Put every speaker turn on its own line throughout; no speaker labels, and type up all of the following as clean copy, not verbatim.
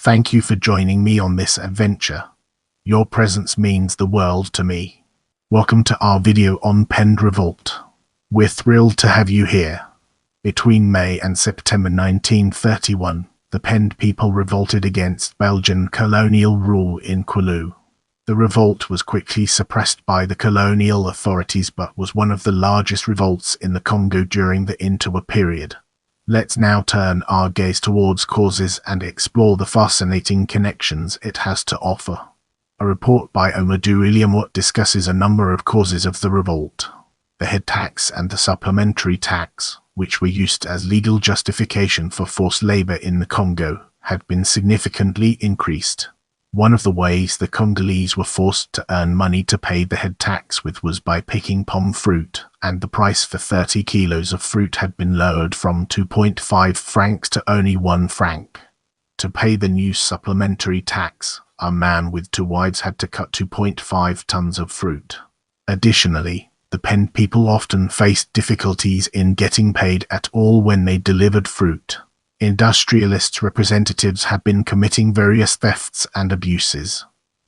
Thank you for joining me on this adventure. Your presence means the world to me. Welcome to our video on Pende revolt. We're thrilled to have you here. Between May and September 1931, the Pende people revolted against Belgian colonial rule in Kwilu. The revolt was quickly suppressed by the colonial authorities but was one of the largest revolts in the Congo during the Interwar period. Let's now turn our gaze towards causes and explore the fascinating connections it has to offer. A report by Amadou Iliamot discusses a number of causes of the revolt. The head tax and the supplementary tax, which were used as legal justification for forced labor in the Congo, had been significantly increased. One of the ways the Congolese were forced to earn money to pay the head tax with was by picking palm fruit, and the price for 30 kilos of fruit had been lowered from 2.5 francs to only 1 franc. To pay the new supplementary tax, a man with 2 wives had to cut 2.5 tons of fruit. Additionally, the Pende people often faced difficulties in getting paid at all when they delivered fruit. Industrialists' representatives had been committing various thefts and abuses.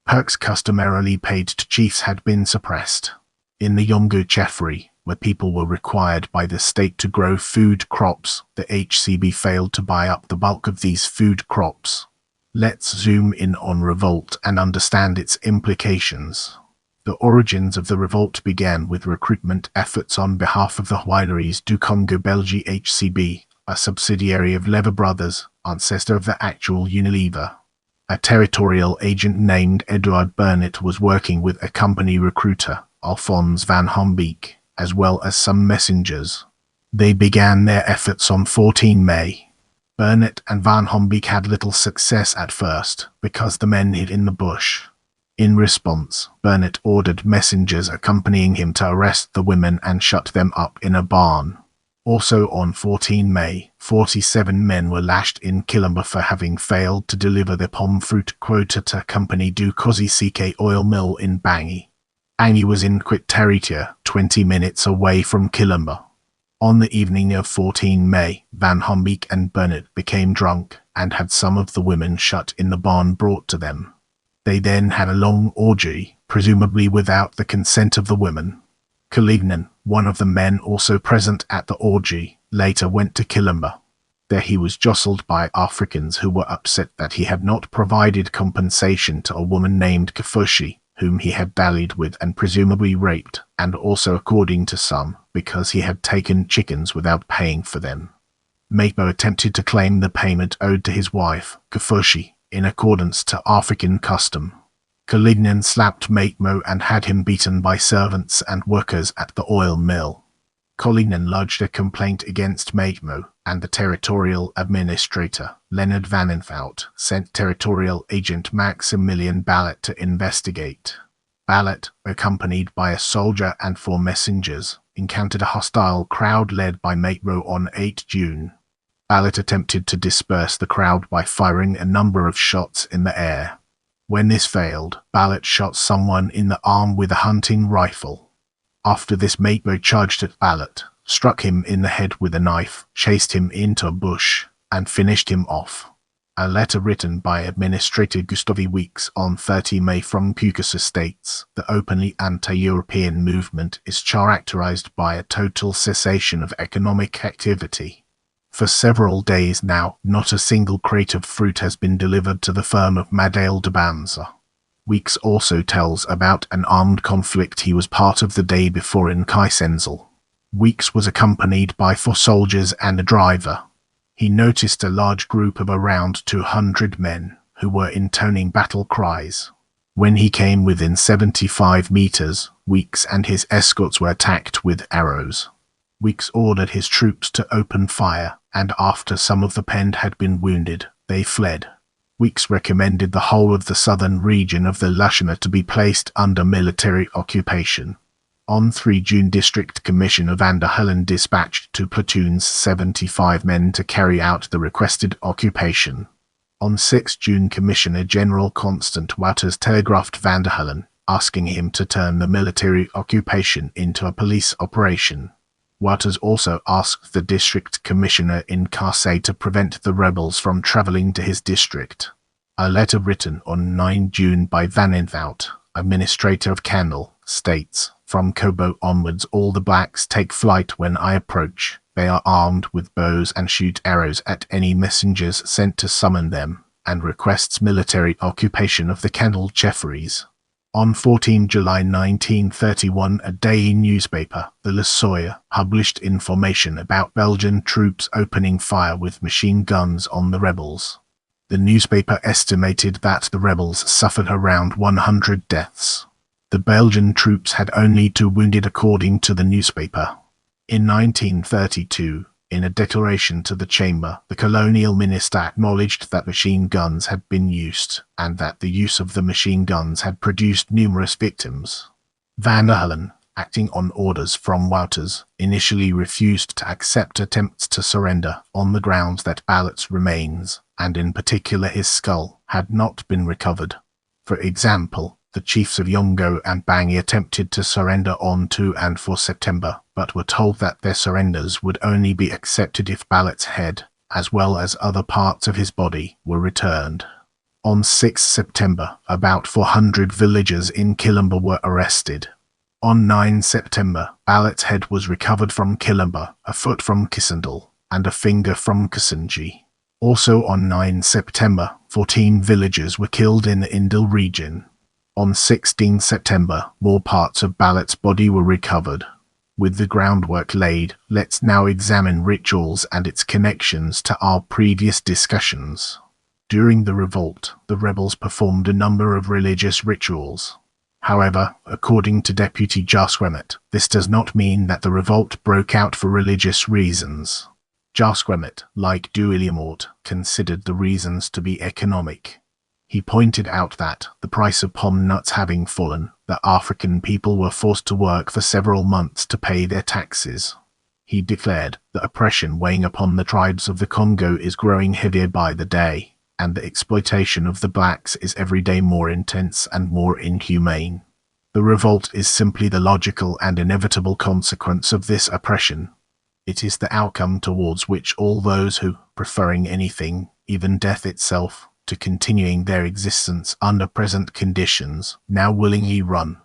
Perks customarily paid to chiefs had been suppressed. In the Yongo Cheffery, where people were required by the state to grow food crops, the HCB failed to buy up the bulk of these food crops. Let's zoom in on revolt and understand its implications. The origins of the revolt began with recruitment efforts on behalf of the Huileries du Congo Belgian HCB, a subsidiary of Lever Brothers, ancestor of the actual Unilever. A territorial agent named Edouard Burnett was working with a company recruiter, Alphonse van Hombeek, as well as some messengers. They began their efforts on 14 May. Burnett and van Hombeek had little success at first, because the men hid in the bush. In response, Burnett ordered messengers accompanying him to arrest the women and shut them up in a barn. Also on 14 May, 47 men were lashed in Kilamba for having failed to deliver their palm fruit quota to Compagnie du Kosi oil mill in Bangui. Bangui was in Quit-Territory, 20 minutes away from Kilamba. On the evening of 14 May, Van Hombeek and Burnett became drunk and had some of the women shut in the barn brought to them. They then had a long orgy, presumably without the consent of the women. Kwilu, one of the men also present at the orgy, later went to Kilamba. There he was jostled by Africans who were upset that he had not provided compensation to a woman named Kafushi, whom he had dallied with and presumably raped, and also, according to some, because he had taken chickens without paying for them. Maipo attempted to claim the payment owed to his wife, Kafushi, in accordance to African custom. Kwilu slapped Maipo and had him beaten by servants and workers at the oil mill. Kwilu lodged a complaint against Maipo, and the territorial administrator, Leonard Vanenfout, sent territorial agent Maximilian Ballet to investigate. Ballet, accompanied by a soldier and 4 messengers, encountered a hostile crowd led by Maipo on 8 June. Ballet attempted to disperse the crowd by firing a number of shots in the air. When this failed, Ballet shot someone in the arm with a hunting rifle. After this, Maipo charged at Ballet, struck him in the head with a knife, chased him into a bush, and finished him off. A letter written by Administrator Gustave Weeks on 30 May from Pucas states, the openly anti-European movement is characterized by a total cessation of economic activity. For several days now, not a single crate of fruit has been delivered to the firm of Madale de Banza. Weeks also tells about an armed conflict he was part of the day before in Kaisenzel. Weeks was accompanied by 4 soldiers and a driver. He noticed a large group of around 200 men, who were intoning battle cries. When he came within 75 meters, Weeks and his escorts were attacked with arrows. Weeks ordered his troops to open fire, and after some of the Pende had been wounded, they fled. Weeks recommended the whole of the southern region of the Lushana to be placed under military occupation. On 3 June, District Commissioner Van der Hellen dispatched 2 platoons 75 men to carry out the requested occupation. On 6 June, Commissioner General Constant Wouters telegraphed Van der Hellen, asking him to turn the military occupation into a police operation. Wouters also asked the district commissioner in Kasai to prevent the rebels from traveling to his district. A letter written on 9 June by Van Invout, administrator of Canal, states, "From Kobo onwards all the blacks take flight when I approach. They are armed with bows and shoot arrows at any messengers sent to summon them, and requests military occupation of the Canal Jeffreys." On 14 July 1931, a daily newspaper, the Le Soir, published information about Belgian troops opening fire with machine guns on the rebels. The newspaper estimated that the rebels suffered around 100 deaths. The Belgian troops had only 2 wounded according to the newspaper. In 1932, in a declaration to the Chamber, the colonial minister acknowledged that machine guns had been used, and that the use of the machine guns had produced numerous victims. Van Halen, acting on orders from Wouters, initially refused to accept attempts to surrender on the grounds that Ballott's remains, and in particular his skull, had not been recovered. For example, the chiefs of Yongo and Bangi attempted to surrender on 2 and 4 September, but were told that their surrenders would only be accepted if Ballott's head, as well as other parts of his body, were returned. On 6 September, about 400 villagers in Kilimba were arrested. On 9 September, Ballott's head was recovered from Kilimba, a foot from Kisendal, and a finger from Kisenji. Also on 9 September, 14 villagers were killed in the Indil region. On 16 September, more parts of Ballott's body were recovered. With the groundwork laid, let's now examine rituals and its connections to our previous discussions. During the revolt, the rebels performed a number of religious rituals. However, according to Deputy Jasquemet, this does not mean that the revolt broke out for religious reasons. Jasquemet, like Duiliamort, considered the reasons to be economic. He pointed out that, the price of palm nuts having fallen, the African people were forced to work for several months to pay their taxes. He declared, the oppression weighing upon the tribes of the Congo is growing heavier by the day, and the exploitation of the blacks is every day more intense and more inhumane. The revolt is simply the logical and inevitable consequence of this oppression. It is the outcome towards which all those who, preferring anything, even death itself, to continuing their existence under present conditions, now willingly run.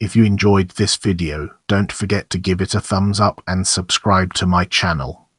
If you enjoyed this video, don't forget to give it a thumbs up and subscribe to my channel.